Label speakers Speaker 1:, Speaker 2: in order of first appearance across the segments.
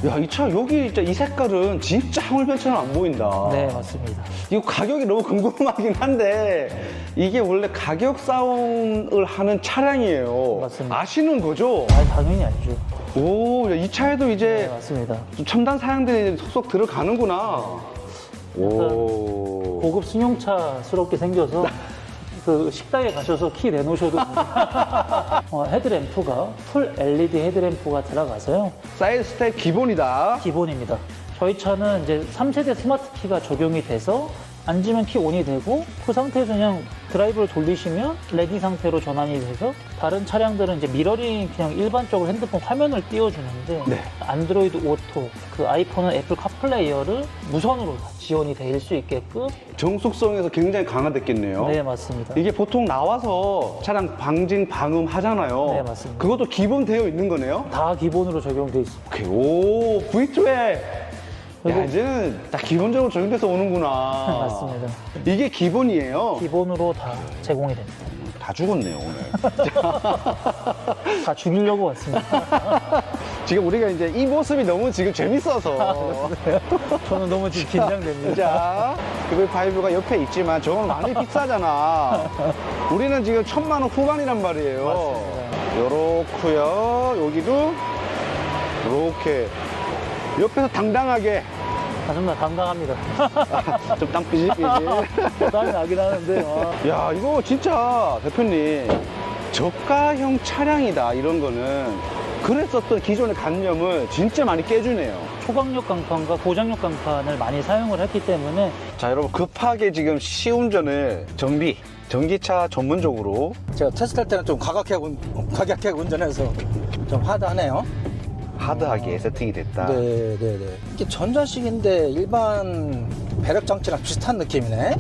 Speaker 1: 야, 이 차 여기 진짜 이 색깔은 진짜 하물변처럼 안 보인다.
Speaker 2: 네, 맞습니다.
Speaker 1: 이거 가격이 너무 궁금하긴 한데 이게 원래 가격 싸움을 하는 차량이에요.
Speaker 2: 맞습니다.
Speaker 1: 아시는 거죠?
Speaker 2: 아, 당연히 알죠.
Speaker 1: 오, 야, 이 차에도
Speaker 2: 네,
Speaker 1: 이제
Speaker 2: 맞습니다.
Speaker 1: 좀 첨단 사양들이 속속 들어가는구나. 오.
Speaker 2: 고급 승용차스럽게 생겨서 그 식당에 가셔서 키 내놓으셔도 됩니다. 헤드램프가 풀 LED 헤드램프가 들어가서요.
Speaker 1: 사이드 스텝 기본이다.
Speaker 2: 기본입니다. 저희 차는 이제 3세대 스마트 키가 적용이 돼서 앉으면 키 온이 되고 그 상태에서 그냥 드라이브를 돌리시면 레디 상태로 전환이 돼서 다른 차량들은 이제 미러링 그냥 일반적으로 핸드폰 화면을 띄워주는데
Speaker 1: 네.
Speaker 2: 안드로이드 오토, 그 아이폰은 애플 카플레이어를 무선으로 다 지원이 될 수 있게끔.
Speaker 1: 정숙성에서 굉장히 강화됐겠네요.
Speaker 2: 네, 맞습니다.
Speaker 1: 이게 보통 나와서 차량 방진 방음 하잖아요.
Speaker 2: 네, 맞습니다.
Speaker 1: 그것도 기본 되어 있는 거네요.
Speaker 2: 다 기본으로 적용돼 있습니다.
Speaker 1: 오케이. 오, V2에 야,
Speaker 2: 그리고-
Speaker 1: 이제는 다 기본적으로 적용돼서 오는구나.
Speaker 2: 맞습니다.
Speaker 1: 이게 기본이에요.
Speaker 2: 기본으로 다 제공이 됩니다.
Speaker 1: 다 죽었네요, 오늘.
Speaker 2: 다 죽이려고 왔습니다.
Speaker 1: 지금 우리가 이제 이 모습이 너무 지금 재밌어서.
Speaker 2: 저는 너무 지금 긴장됩니다.
Speaker 1: 자, EV5가 옆에 있지만 저건 많이 비싸잖아. 우리는 지금 1,000만 원 후반이란 말이에요.
Speaker 2: 맞습니다.
Speaker 1: 요렇고요. 여기도 요렇게 옆에서 당당하게
Speaker 2: 정말 당당합니다.
Speaker 1: 좀 땀 삐질삐질.
Speaker 2: 땀이 나긴 하는데.
Speaker 1: 야, 이거 진짜 대표님 저가형 차량이다 이런 거는 그랬었던 기존의 관념을 진짜 많이 깨주네요.
Speaker 2: 초강력 강판과 고장력 강판을 많이 사용을 했기 때문에
Speaker 1: 자, 여러분 급하게 지금 시운전을 전기차 전문적으로
Speaker 3: 제가 테스트할 때는 좀 과격하게 운전해서 좀 하드하네요.
Speaker 1: 하드하게 세팅이 됐다.
Speaker 3: 네네네. 이게 전자식인데 일반 배력 장치랑 비슷한 느낌이네.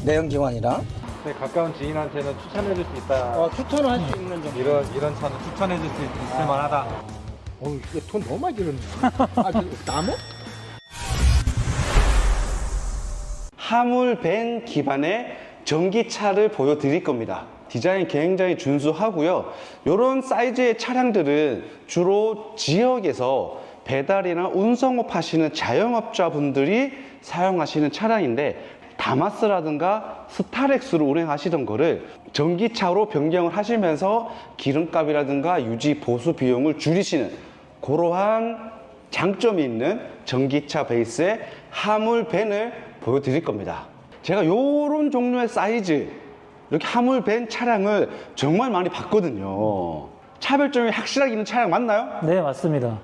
Speaker 3: 내연기관이랑.
Speaker 4: 네, 가까운 지인한테는 추천해줄 수 있다.
Speaker 3: 추천을 할 수 있는 정도.
Speaker 4: 이런 차는 추천해줄 수 있을 만하다.
Speaker 3: 이게 돈 너무 많이 들었네. 나무?
Speaker 1: 하물밴 기반의 전기차를 보여드릴 겁니다. 디자인 굉장히 준수하고요. 이런 사이즈의 차량들은 주로 지역에서 배달이나 운송업 하시는 자영업자분들이 사용하시는 차량인데 다마스라든가 스타렉스로 운행하시던 거를 전기차로 변경을 하시면서 기름값이라든가 유지 보수 비용을 줄이시는 그러한 장점이 있는 전기차 베이스의 하물밴을 보여드릴 겁니다. 제가 이런 종류의 사이즈 이렇게 하물밴 차량을 정말 많이 봤거든요. 차별점이 확실하게 있는 차량 맞나요?
Speaker 2: 네, 맞습니다.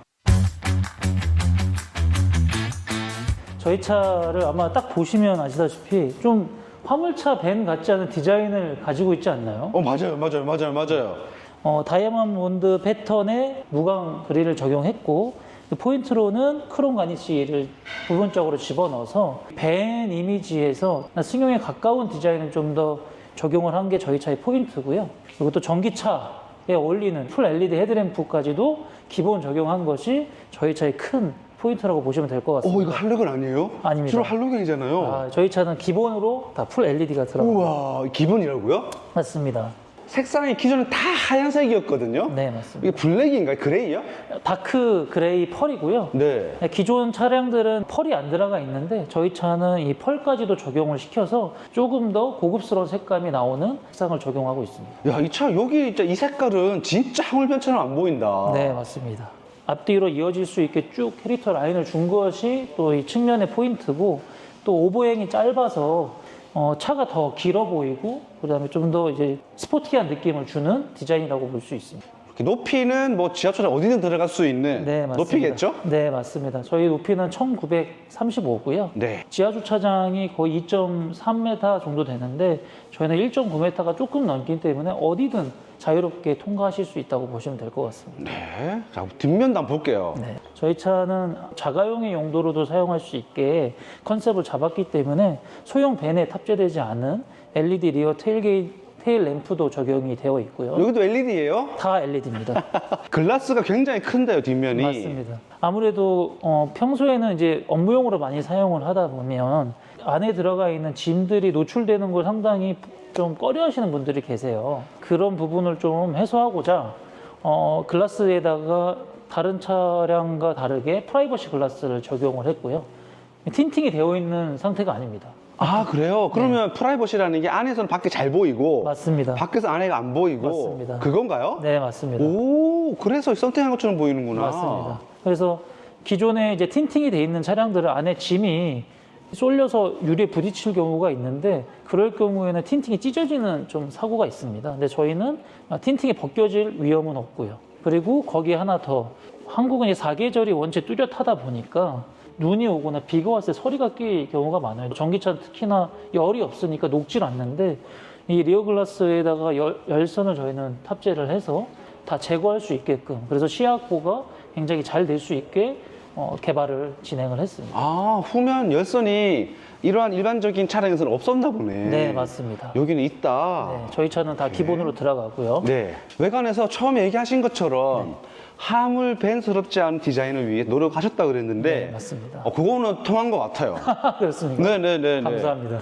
Speaker 2: 저희 차를 아마 딱 보시면 아시다시피 좀 화물차 밴 같지 않은 디자인을 가지고 있지 않나요?
Speaker 1: 맞아요.
Speaker 2: 다이아몬드 패턴의 무광 그릴을 적용했고 포인트로는 크롬 가니쉬를 부분적으로 집어넣어서 밴 이미지에서 승용에 가까운 디자인을 좀 더 적용을 한 게 저희 차의 포인트고요. 그리고 또 전기차에 어울리는 풀 LED 헤드램프까지도 기본 적용한 것이 저희 차의 큰 포인트라고 보시면 될 것 같습니다.
Speaker 1: 이거 할로겐 아니에요?
Speaker 2: 아닙니다.
Speaker 1: 주로 할로겐이잖아요.
Speaker 2: 저희 차는 기본으로 다 풀 LED가 들어갑니다.
Speaker 1: 우와, 기본이라고요?
Speaker 2: 맞습니다.
Speaker 1: 색상이 기존에 다 하얀색이었거든요.
Speaker 2: 네, 맞습니다.
Speaker 1: 이게 블랙인가요? 그레이요?
Speaker 2: 다크 그레이 펄이고요.
Speaker 1: 네.
Speaker 2: 기존 차량들은 펄이 안 들어가 있는데 저희 차는 이 펄까지도 적용을 시켜서 조금 더 고급스러운 색감이 나오는 색상을 적용하고 있습니다.
Speaker 1: 야, 이 차 여기 진짜 이 색깔은 진짜 하물변처럼 안 보인다.
Speaker 2: 네, 맞습니다. 앞뒤로 이어질 수 있게 쭉 캐릭터 라인을 준 것이 또 이 측면의 포인트고 또 오버행이 짧아서 차가 더 길어 보이고 그다음에 좀 더 이제 스포티한 느낌을 주는 디자인이라고 볼 수 있습니다.
Speaker 1: 이렇게 높이는 뭐 지하철 어디든 들어갈 수 있는
Speaker 2: 네, 맞습니다.
Speaker 1: 높이겠죠?
Speaker 2: 네, 맞습니다. 저희 높이는 1935고요.
Speaker 1: 네.
Speaker 2: 지하 주차장이 거의 2.3m 정도 되는데 저희는 1.9m가 조금 넘기 때문에 어디든 자유롭게 통과하실 수 있다고 보시면 될 것 같습니다.
Speaker 1: 네. 자, 뒷면도 한번 볼게요.
Speaker 2: 네. 저희 차는 자가용의 용도로도 사용할 수 있게 컨셉을 잡았기 때문에 소형 밴에 탑재되지 않은 LED 리어 테일 램프도 적용이 되어 있고요.
Speaker 1: 여기도 LED예요?
Speaker 2: 다 LED입니다.
Speaker 1: 글라스가 굉장히 큰데요, 뒷면이.
Speaker 2: 맞습니다. 아무래도 평소에는 이제 업무용으로 많이 사용을 하다 보면 안에 들어가 있는 짐들이 노출되는 걸 상당히 좀 꺼려하시는 분들이 계세요. 그런 부분을 좀 해소하고자 글라스에다가 다른 차량과 다르게 프라이버시 글라스를 적용을 했고요. 틴팅이 되어 있는 상태가 아닙니다.
Speaker 1: 아, 그래요? 그러면 프라이버시라는 게 안에서는 밖에 잘 보이고
Speaker 2: 맞습니다.
Speaker 1: 밖에서 안에가 안 보이고
Speaker 2: 맞습니다.
Speaker 1: 그건가요?
Speaker 2: 네, 맞습니다.
Speaker 1: 오, 그래서 썬팅한 것처럼 보이는구나.
Speaker 2: 맞습니다. 그래서 기존에 이제 틴팅이 돼 있는 차량들은 안에 짐이 쏠려서 유리에 부딪힐 경우가 있는데 그럴 경우에는 틴팅이 찢어지는 좀 사고가 있습니다. 근데 저희는 틴팅이 벗겨질 위험은 없고요. 그리고 거기에 하나 더, 한국은 이제 사계절이 원체 뚜렷하다 보니까 눈이 오거나 비가 왔을 때 서리가 낄 경우가 많아요. 전기차는 특히나 열이 없으니까 녹질 않는데 이 리어 글라스에다가 열선을 저희는 탑재를 해서 다 제거할 수 있게끔, 그래서 시야 확보가 굉장히 잘 될 수 있게 개발을 진행을 했습니다.
Speaker 1: 아, 후면 열선이 이러한 일반적인 차량에서는 없었나 보네.
Speaker 2: 네, 맞습니다.
Speaker 1: 여기는 있다.
Speaker 2: 네, 저희 차는 다 기본으로 들어가고요.
Speaker 1: 네. 외관에서 처음에 얘기하신 것처럼 하물 밴스럽지 않은 디자인을 위해 노력하셨다 그랬는데
Speaker 2: 네, 맞습니다.
Speaker 1: 그거는 통한 것 같아요.
Speaker 2: 그렇습니까?
Speaker 1: 네네네.
Speaker 2: 감사합니다.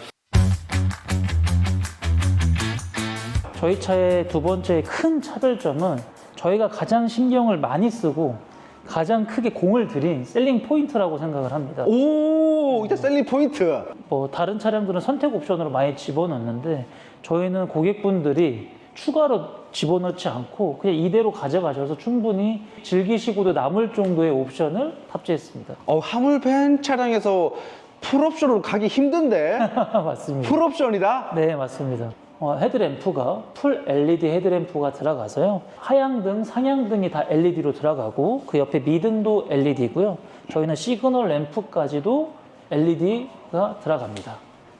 Speaker 2: 저희 차의 두 번째 큰 차별점은 저희가 가장 신경을 많이 쓰고 가장 크게 공을 들인 셀링 포인트라고 생각을 합니다.
Speaker 1: 오, 이제 셀링 포인트.
Speaker 2: 뭐 다른 차량들은 선택 옵션으로 많이 집어넣는데 저희는 고객분들이 추가로 집어넣지 않고 그냥 이대로 가져가셔서 충분히 즐기시고도 남을 정도의 옵션을 탑재했습니다.
Speaker 1: 하물 밴 차량에서 풀옵션으로 가기 힘든데
Speaker 2: 맞습니다.
Speaker 1: 풀옵션이다?
Speaker 2: 네, 맞습니다. 헤드램프가 풀 LED 헤드램프가 들어가서요. 하향등, 상향등이 다 LED로 들어가고 그 옆에 미등도 LED고요. 저희는 시그널 램프까지도 LED가 들어갑니다.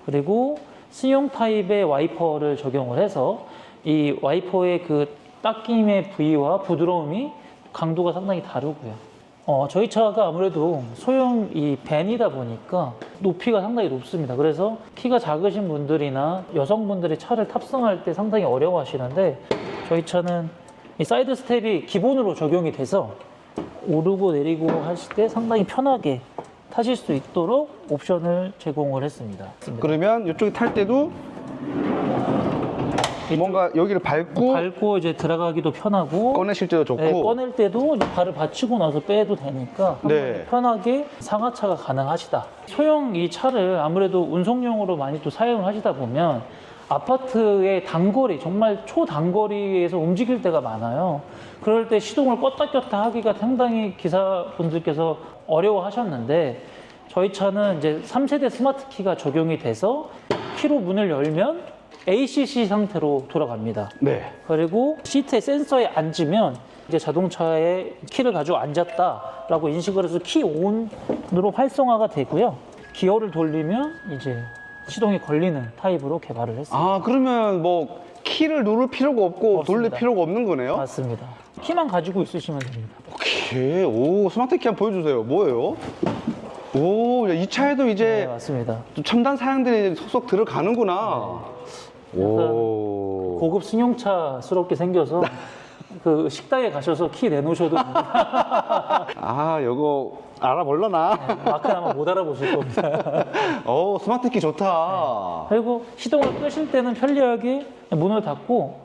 Speaker 2: 그리고 승용 타입의 와이퍼를 적용을 해서 이 와이퍼의 그 닦임의 부위와 부드러움이 강도가 상당히 다르고요. 저희 차가 아무래도 소형 이 밴이다 보니까 높이가 상당히 높습니다. 그래서 키가 작으신 분들이나 여성분들이 차를 탑승할 때 상당히 어려워하시는데 저희 차는 이 사이드 스텝이 기본으로 적용이 돼서 오르고 내리고 하실 때 상당히 편하게 타실 수 있도록 옵션을 제공을 했습니다.
Speaker 1: 그러면 이쪽에 탈 때도 뭔가 여기를 밟고
Speaker 2: 이제 들어가기도 편하고
Speaker 1: 꺼내실 때도 좋고.
Speaker 2: 네, 꺼낼 때도 이제 발을 받치고 나서 빼도 되니까
Speaker 1: 네.
Speaker 2: 편하게 상하차가 가능하시다. 소형 이 차를 아무래도 운송용으로 많이 또 사용을 하시다 보면 아파트의 단거리, 정말 초단거리에서 움직일 때가 많아요. 그럴 때 시동을 껐다 꼈다 하기가 상당히 기사분들께서 어려워하셨는데 저희 차는 이제 3세대 스마트 키가 적용이 돼서 키로 문을 열면 ACC 상태로 돌아갑니다.
Speaker 1: 네.
Speaker 2: 그리고 시트에 센서에 앉으면 이제 자동차에 키를 가지고 앉았다라고 인식을 해서 키 온으로 활성화가 되고요. 기어를 돌리면 이제 시동이 걸리는 타입으로 개발을 했습니다.
Speaker 1: 아, 그러면 뭐 키를 누를 필요가 없고
Speaker 2: 없습니다.
Speaker 1: 돌릴 필요가 없는 거네요?
Speaker 2: 맞습니다. 키만 가지고 있으시면 됩니다.
Speaker 1: 오케이. 오, 스마트 키 한번 보여주세요. 뭐예요? 오, 이 차에도
Speaker 2: 네,
Speaker 1: 이제
Speaker 2: 맞습니다.
Speaker 1: 좀 첨단 사양들이 속속 들어가는구나. 오.
Speaker 2: 고급 승용차스럽게 생겨서 그 식당에 가셔서 키 내놓으셔도 됩니다.
Speaker 1: 아, 이거 알아볼라나?
Speaker 2: 마크 아마 못 알아보실 겁니다.
Speaker 1: 오, 스마트 키 좋다.
Speaker 2: 그리고 시동을 끄실 때는 편리하게 문을 닫고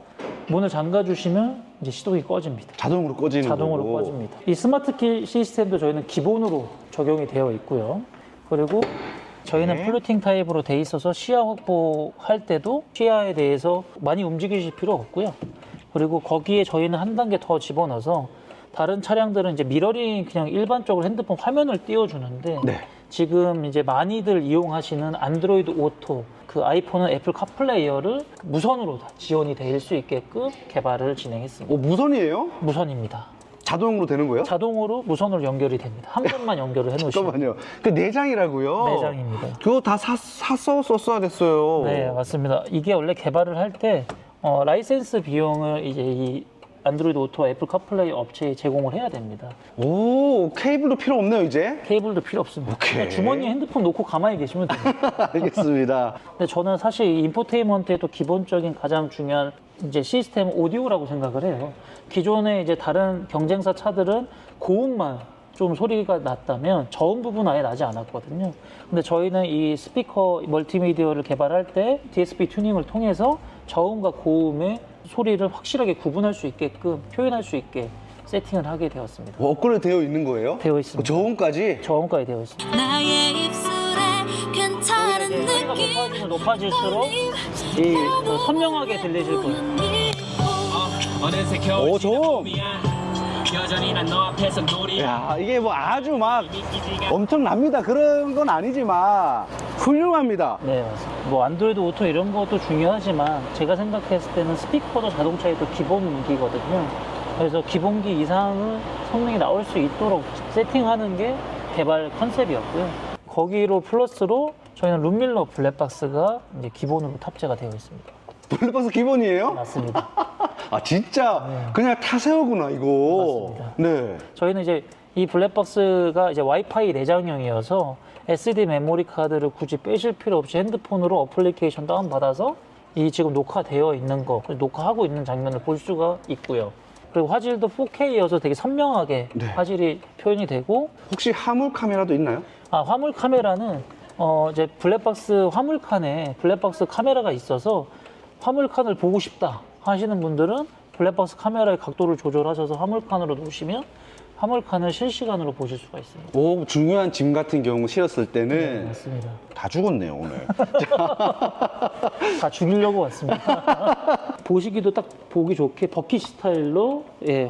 Speaker 2: 문을 잠가 주시면 이제 시동이 꺼집니다.
Speaker 1: 자동으로 꺼지는
Speaker 2: 자동으로
Speaker 1: 거고.
Speaker 2: 꺼집니다. 이 스마트 키 시스템도 저희는 기본으로 적용이 되어 있고요. 그리고 저희는
Speaker 1: 네.
Speaker 2: 플루팅 타입으로 돼 있어서 시야 확보할 때도 시야에 대해서 많이 움직이실 필요 없고요. 그리고 거기에 저희는 한 단계 더 집어넣어서 다른 차량들은 이제 미러링 그냥 일반적으로 핸드폰 화면을 띄워주는데
Speaker 1: 네.
Speaker 2: 지금 이제 많이들 이용하시는 안드로이드 오토, 그 아이폰은 애플 카플레이어를 무선으로 다 지원이 될 수 있게끔 개발을 진행했습니다.
Speaker 1: 오, 무선이에요?
Speaker 2: 무선입니다.
Speaker 1: 자동으로 되는 거예요?
Speaker 2: 자동으로 무선으로 연결이 됩니다. 한 번만 연결을 해놓으시면
Speaker 1: 잠깐만요. 그 내장이라고요?
Speaker 2: 내장입니다.
Speaker 1: 그거 다 사서 썼어야 됐어요.
Speaker 2: 네, 맞습니다. 이게 원래 개발을 할 때 라이센스 비용을 이제 이 안드로이드 오토 애플 카플레이 업체에 제공을 해야 됩니다.
Speaker 1: 오, 케이블도 필요 없네요, 이제?
Speaker 2: 케이블도 필요 없습니다.
Speaker 1: 오케이.
Speaker 2: 그냥 주머니에 핸드폰 놓고 가만히 계시면 됩니다.
Speaker 1: 알겠습니다.
Speaker 2: 근데 저는 사실 이 인포테인먼트의 또 기본적인 가장 중요한 이제 시스템 오디오라고 생각을 해요. 기존에 이제 다른 경쟁사 차들은 고음만 좀 소리가 났다면 저음 부분 아예 나지 않았거든요. 근데 저희는 이 스피커 멀티미디어를 개발할 때 DSP 튜닝을 통해서 저음과 고음의 소리를 확실하게 구분할 수 있게끔 표현할 수 있게 세팅을 하게 되었습니다.
Speaker 1: 업그레이드 되어 있는 거예요?
Speaker 2: 되어 있습니다.
Speaker 1: 저음까지?
Speaker 2: 저음까지 되어 있습니다.
Speaker 5: 나의 입술에 괜찮은
Speaker 2: 소리가
Speaker 5: 느낌
Speaker 2: 높아지면 높아질수록 더 선명하게 들리실 거예요.
Speaker 1: 오, 저음! 야, 이게 뭐 아주 막 엄청납니다. 그런 건 아니지만 훌륭합니다.
Speaker 2: 네, 맞습니다. 뭐 안드로이드 오토 이런 것도 중요하지만 제가 생각했을 때는 스피커도 자동차의 또 기본기거든요. 그래서 기본기 이상의 성능이 나올 수 있도록 세팅하는 게 개발 컨셉이었고요. 거기로 플러스로 저희는 룸밀러 블랙박스가 이제 기본으로 탑재가 되어 있습니다.
Speaker 1: 블랙박스 기본이에요?
Speaker 2: 맞습니다.
Speaker 1: 아, 진짜 그냥 타세요구나, 이거.
Speaker 2: 맞습니다.
Speaker 1: 네.
Speaker 2: 저희는 이제 이 블랙박스가 이제 와이파이 내장형이어서 SD 메모리 카드를 굳이 빼실 필요 없이 핸드폰으로 어플리케이션 다운받아서 이 지금 녹화되어 있는 거, 녹화하고 있는 장면을 볼 수가 있고요. 그리고 화질도 4K여서 되게 선명하게
Speaker 1: 네.
Speaker 2: 화질이 표현이 되고,
Speaker 1: 혹시 화물 카메라도 있나요?
Speaker 2: 화물 카메라는 이제 블랙박스 화물칸에 블랙박스 카메라가 있어서 화물칸을 보고 싶다 하시는 분들은 블랙박스 카메라의 각도를 조절하셔서 화물칸으로 놓으시면 화물칸을 실시간으로 보실 수가 있습니다.
Speaker 1: 오, 중요한 짐 같은 경우 실었을
Speaker 2: 네,
Speaker 1: 때는
Speaker 2: 맞습니다.
Speaker 1: 다 죽었네요, 오늘.
Speaker 2: 다 죽이려고 왔습니다. 보시기도 딱 보기 좋게 버킷 스타일로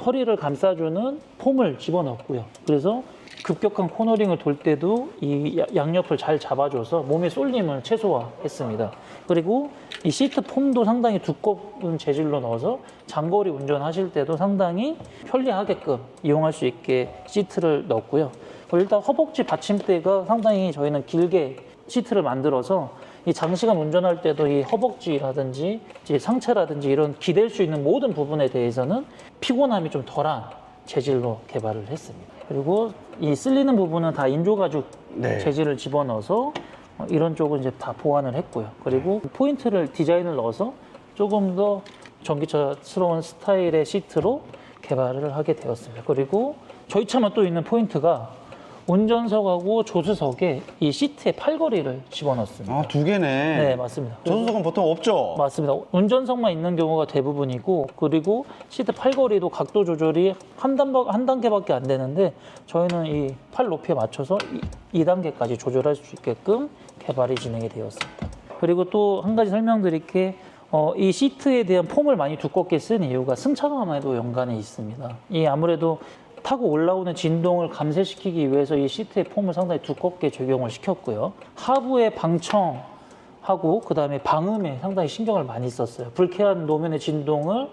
Speaker 2: 허리를 감싸주는 폼을 집어넣었고요. 그래서 급격한 코너링을 돌 때도 이 양옆을 잘 잡아줘서 몸의 쏠림을 최소화했습니다. 그리고 이 시트 폼도 상당히 두꺼운 재질로 넣어서 장거리 운전하실 때도 상당히 편리하게끔 이용할 수 있게 시트를 넣었고요. 그리고 일단 허벅지 받침대가 상당히 저희는 길게 시트를 만들어서 이 장시간 운전할 때도 이 허벅지라든지 이제 상체라든지 이런 기댈 수 있는 모든 부분에 대해서는 피곤함이 좀 덜한 재질로 개발을 했습니다. 그리고 이 쓸리는 부분은 다 인조가죽
Speaker 1: 네.
Speaker 2: 재질을 집어넣어서 이런 쪽은 이제 다 보완을 했고요. 그리고 포인트를 디자인을 넣어서 조금 더 전기차스러운 스타일의 시트로 개발을 하게 되었습니다. 그리고 저희 차만 또 있는 포인트가 운전석하고 조수석에 이 시트에 팔걸이를 집어넣습니다.
Speaker 1: 아, 두 개네.
Speaker 2: 네, 맞습니다.
Speaker 1: 조수석은 보통 없죠?
Speaker 2: 맞습니다. 운전석만 있는 경우가 대부분이고, 그리고 시트 팔걸이도 각도 조절이 한 단계밖에 안 되는데 저희는 이 팔 높이에 맞춰서 2단계까지 조절할 수 있게끔 개발이 진행이 되었습니다. 그리고 또 한 가지 설명드릴 게 이 시트에 대한 폼을 많이 두껍게 쓴 이유가 승차감에도 연관이 있습니다. 이 아무래도 타고 올라오는 진동을 감쇄시키기 위해서 이 시트의 폼을 상당히 두껍게 적용을 시켰고요. 하부의 방청하고 그 다음에 방음에 상당히 신경을 많이 썼어요. 불쾌한 노면의 진동을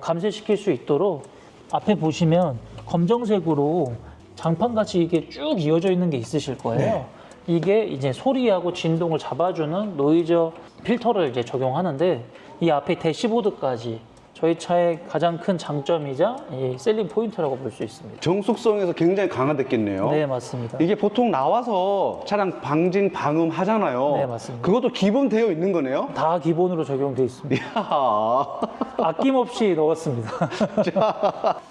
Speaker 2: 감쇄시킬 수 있도록 앞에 보시면 검정색으로 장판같이 이게 쭉 이어져 있는 게 있으실 거예요.
Speaker 1: 네.
Speaker 2: 이게 이제 소리하고 진동을 잡아주는 노이즈 필터를 이제 적용하는데 이 앞에 대시보드까지 저희 차의 가장 큰 장점이자 이 셀링 포인트라고 볼 수 있습니다.
Speaker 1: 정숙성에서 굉장히 강화됐겠네요.
Speaker 2: 네, 맞습니다.
Speaker 1: 이게 보통 나와서 차량 방진, 방음 하잖아요.
Speaker 2: 네, 맞습니다.
Speaker 1: 그것도 기본 되어 있는 거네요?
Speaker 2: 다 기본으로 적용되어 있습니다.
Speaker 1: 이야.
Speaker 2: 아낌없이 넣었습니다.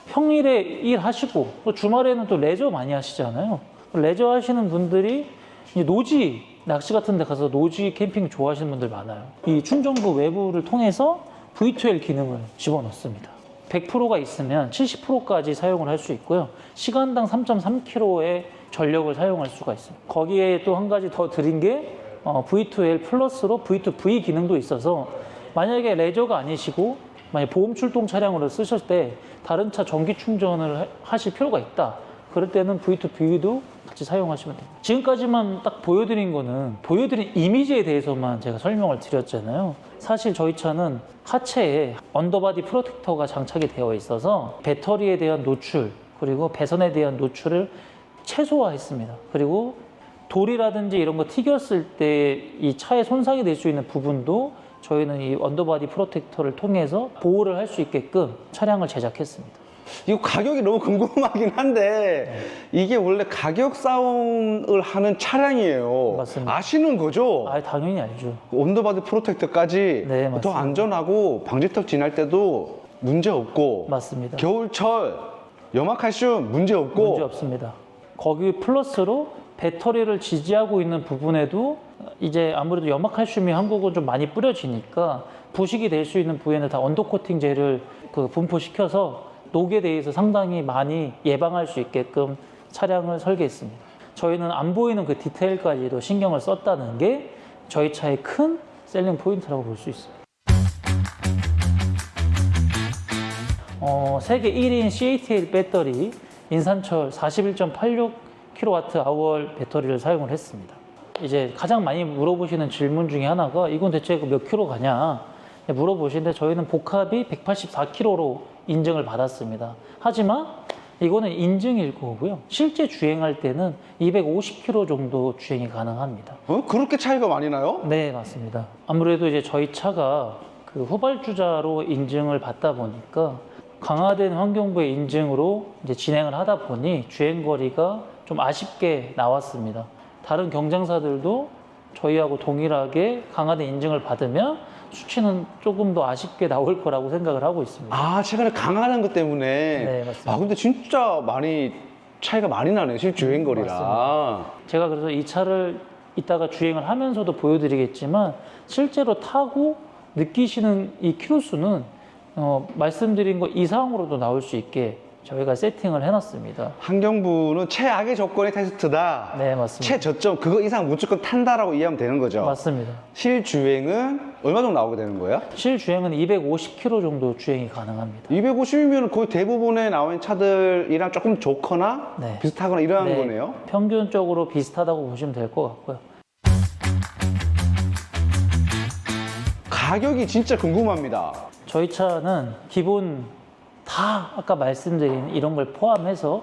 Speaker 2: 평일에 일하시고 또 주말에는 또 레저 많이 하시잖아요. 레저 하시는 분들이 이제 노지 낚시 같은 데 가서 노지 캠핑 좋아하시는 분들 많아요. 이 충전구 외부를 통해서 V2L 기능을 집어넣습니다. 100%가 있으면 70%까지 사용을 할 수 있고요. 시간당 3.3km의 전력을 사용할 수가 있습니다. 거기에 또 한 가지 더 드린 게 V2L 플러스로 V2V 기능도 있어서 만약에 레저가 아니시고 만약 보험 출동 차량으로 쓰실 때 다른 차 전기 충전을 하실 필요가 있다. 그럴 때는 V2V도 같이 사용하시면 됩니다. 지금까지만 딱 보여드린 거는 보여드린 이미지에 대해서만 제가 설명을 드렸잖아요. 사실 저희 차는 하체에 언더바디 프로텍터가 장착이 되어 있어서 배터리에 대한 노출 그리고 배선에 대한 노출을 최소화했습니다. 그리고 돌이라든지 이런 거 튀겼을 때 이 차에 손상이 될 수 있는 부분도 저희는 이 언더바디 프로텍터를 통해서 보호를 할 수 있게끔 차량을 제작했습니다.
Speaker 1: 이거 가격이 너무 궁금하긴 한데 이게 원래 가격 싸움을 하는 차량이에요.
Speaker 2: 맞습니다.
Speaker 1: 아시는 거죠?
Speaker 2: 당연히 알죠.
Speaker 1: 온도바디 프로텍터까지
Speaker 2: 네,
Speaker 1: 더
Speaker 2: 맞습니다.
Speaker 1: 안전하고 방지턱 지날 때도 문제 없고
Speaker 2: 맞습니다.
Speaker 1: 겨울철 염화칼슘 문제 없고
Speaker 2: 문제 없습니다. 거기 플러스로 배터리를 지지하고 있는 부분에도 이제 아무래도 염화칼슘이 한국은 좀 많이 뿌려지니까 부식이 될 수 있는 부위에는 다 언더코팅 젤을 분포시켜서 녹에 대해서 상당히 많이 예방할 수 있게끔 차량을 설계했습니다. 저희는 안 보이는 그 디테일까지도 신경을 썼다는 게 저희 차의 큰 셀링 포인트라고 볼 수 있습니다. 세계 1위인 CATL 배터리 인산철 41.86kWh 배터리를 사용을 했습니다. 이제 가장 많이 물어보시는 질문 중에 하나가 이건 대체 몇 킬로 가냐 물어보시는데 저희는 복합이 184kg로 인증을 받았습니다. 하지만 이거는 인증일 거고요. 실제 주행할 때는 250km 정도 주행이 가능합니다.
Speaker 1: 그렇게 차이가 많이 나요?
Speaker 2: 네, 맞습니다. 아무래도 이제 저희 차가 그 후발주자로 인증을 받다 보니까 강화된 환경부의 인증으로 이제 진행을 하다 보니 주행거리가 좀 아쉽게 나왔습니다. 다른 경쟁사들도 저희하고 동일하게 강화된 인증을 받으면 수치는 조금 더 아쉽게 나올 거라고 생각을 하고 있습니다.
Speaker 1: 아, 최근에 강화된 것 때문에.
Speaker 2: 네, 맞습니다.
Speaker 1: 아, 근데 진짜 차이가 많이 나네요. 실제 주행거리랑.
Speaker 2: 맞습니다. 제가 그래서 이 차를 이따가 주행을 하면서도 보여드리겠지만 실제로 타고 느끼시는 이 키로수는 말씀드린 것 이상으로도 나올 수 있게 저희가 세팅을 해놨습니다.
Speaker 1: 환경부는 최악의 조건의 테스트다.
Speaker 2: 네, 맞습니다.
Speaker 1: 최저점 그거 이상 무조건 탄다라고 이해하면 되는 거죠.
Speaker 2: 맞습니다.
Speaker 1: 실주행은 얼마 정도 나오게 되는 거예요?
Speaker 2: 실주행은 250km 정도 주행이 가능합니다.
Speaker 1: 250이면 거의 대부분에 나온 차들이랑 조금 좋거나
Speaker 2: 네.
Speaker 1: 비슷하거나 이러한
Speaker 2: 네,
Speaker 1: 거네요.
Speaker 2: 평균적으로 비슷하다고 보시면 될 것 같고요.
Speaker 1: 가격이 진짜 궁금합니다.
Speaker 2: 저희 차는 기본 다 아까 말씀드린 이런 걸 포함해서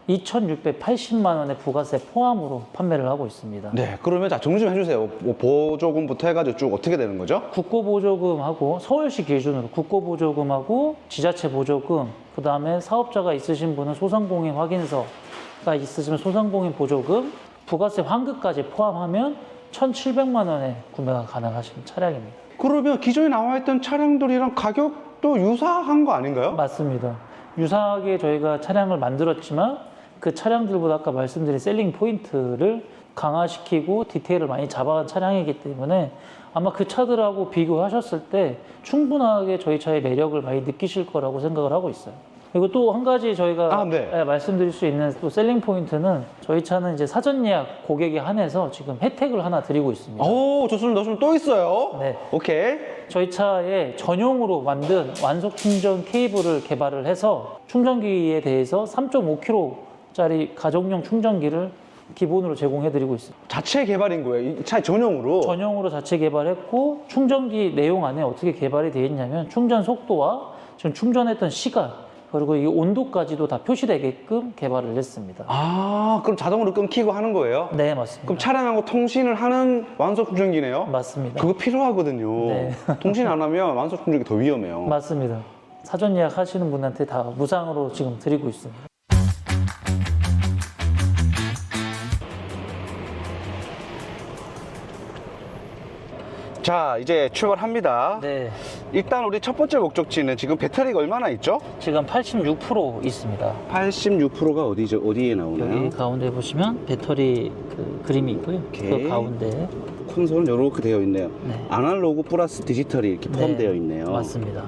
Speaker 2: 2,680만 원의 부가세 포함으로 판매를 하고 있습니다.
Speaker 1: 네, 그러면 자 정리 좀 해주세요. 뭐 보조금부터 해가지고 쭉 어떻게 되는 거죠?
Speaker 2: 국고보조금하고 서울시 기준으로 국고보조금하고 지자체 보조금, 그 다음에 사업자가 있으신 분은 소상공인 확인서가 있으시면 소상공인 보조금, 부가세 환급까지 포함하면 1,700만 원에 구매가 가능하신 차량입니다.
Speaker 1: 그러면 기존에 나와 있던 차량들이랑 가격도 유사한 거 아닌가요?
Speaker 2: 맞습니다. 유사하게 저희가 차량을 만들었지만 그 차량들보다 아까 말씀드린 셀링 포인트를 강화시키고 디테일을 많이 잡아간 차량이기 때문에 아마 그 차들하고 비교하셨을 때 충분하게 저희 차의 매력을 많이 느끼실 거라고 생각을 하고 있어요. 그리고 또 한 가지 저희가
Speaker 1: 네.
Speaker 2: 말씀드릴 수 있는 또 셀링 포인트는 저희 차는 이제 사전 예약 고객에 한해서 지금 혜택을 하나 드리고 있습니다.
Speaker 1: 오, 좋습니다. 또 있어요.
Speaker 2: 네.
Speaker 1: 오케이.
Speaker 2: 저희 차에 전용으로 만든 완속 충전 케이블을 개발을 해서 충전기에 대해서 3.5kg짜리 가정용 충전기를 기본으로 제공해드리고 있습니다.
Speaker 1: 자체 개발인 거예요. 이 차 전용으로.
Speaker 2: 전용으로 자체 개발했고 충전기 내용 안에 어떻게 개발이 되어 있냐면 충전 속도와 지금 충전했던 시간 그리고 이 온도까지도 다 표시되게끔 개발을 했습니다.
Speaker 1: 아, 그럼 자동으로 끊기고 하는 거예요?
Speaker 2: 네, 맞습니다.
Speaker 1: 그럼 차량하고 통신을 하는 완속 충전기네요?
Speaker 2: 맞습니다.
Speaker 1: 그거 필요하거든요.
Speaker 2: 네.
Speaker 1: 통신 안 하면 완속 충전기 더 위험해요.
Speaker 2: 맞습니다. 사전 예약하시는 분한테 다 무상으로 지금 드리고 있습니다.
Speaker 1: 자, 이제 출발합니다.
Speaker 2: 네,
Speaker 1: 일단 우리 첫 번째 목적지는 지금 배터리가 얼마나 있죠?
Speaker 2: 지금 86% 있습니다.
Speaker 1: 86%가 어디죠? 어디에 나오나요?
Speaker 2: 여기 가운데 보시면 배터리 그 그림이 있고요.
Speaker 1: 오케이.
Speaker 2: 그 가운데
Speaker 1: 콘솔은 이렇게 되어 있네요.
Speaker 2: 네.
Speaker 1: 아날로그 플러스 디지털이 이렇게 포함되어 있네요.
Speaker 2: 맞습니다.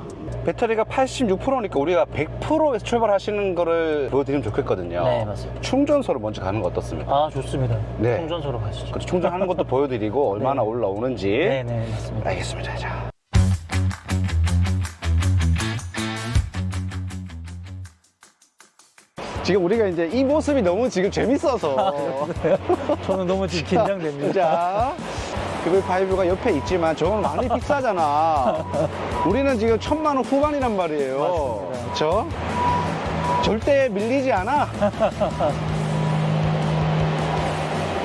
Speaker 1: 배터리가 86%니까 우리가 100%에서 출발하시는 거를 보여드리면 좋겠거든요.
Speaker 2: 네, 맞습니다.
Speaker 1: 충전소를 먼저 가는 거 어떻습니까?
Speaker 2: 아, 좋습니다.
Speaker 1: 네.
Speaker 2: 충전소로 가시죠.
Speaker 1: 그래서 충전하는 것도 보여드리고 얼마나 올라오는지.
Speaker 2: 네, 네, 맞습니다.
Speaker 1: 알겠습니다. 자. 지금 우리가 이제 이 모습이 너무 지금 재밌어서.
Speaker 2: 저는 너무 지금 긴장됩니다.
Speaker 1: 자, 그별5가 옆에 있지만 저거는 많이 비싸잖아. 우리는 지금 1,000만 원 후반이란 말이에요.
Speaker 2: 맞습니다.
Speaker 1: 그렇죠? 절대 밀리지 않아.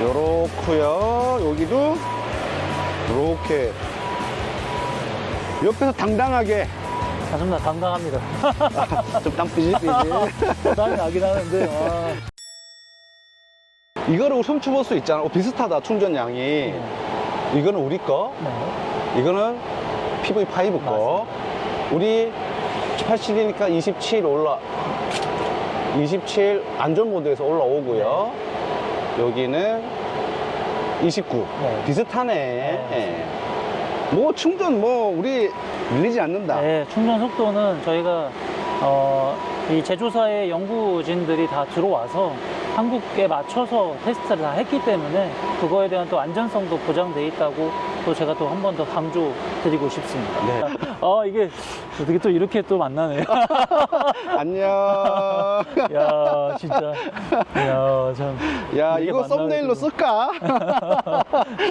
Speaker 1: 요렇고요. 여기도 요렇게 옆에서 당당하게
Speaker 2: 맞습니다. 당당합니다.
Speaker 1: 좀 땀 삐질삐질.
Speaker 2: 땀이 나긴 하는데, 와.
Speaker 1: 이거를 훔쳐볼 수 있잖아. 비슷하다, 충전량이. 이거는 우리 거,
Speaker 2: 네.
Speaker 1: 이거는 PV5 거. 우리 87이니까 27 안전 모드에서 올라오고요. 여기는 29.
Speaker 2: 네.
Speaker 1: 비슷하네. 예. 뭐 충전 우리 밀리지 않는다.
Speaker 2: 네, 충전 속도는 저희가 이 제조사의 연구진들이 다 들어와서 한국에 맞춰서 테스트를 다 했기 때문에 그거에 대한 또 안전성도 보장돼 있다고 또 제가 또 한 번 더 강조드리고 싶습니다.
Speaker 1: 네.
Speaker 2: 이게 어떻게 또 이렇게 또 만나네요.
Speaker 1: 안녕.
Speaker 2: 야, 진짜. 야, 참.
Speaker 1: 야,
Speaker 2: 이렇게
Speaker 1: 이거
Speaker 2: 만나가지고.
Speaker 1: 썸네일로 쓸까?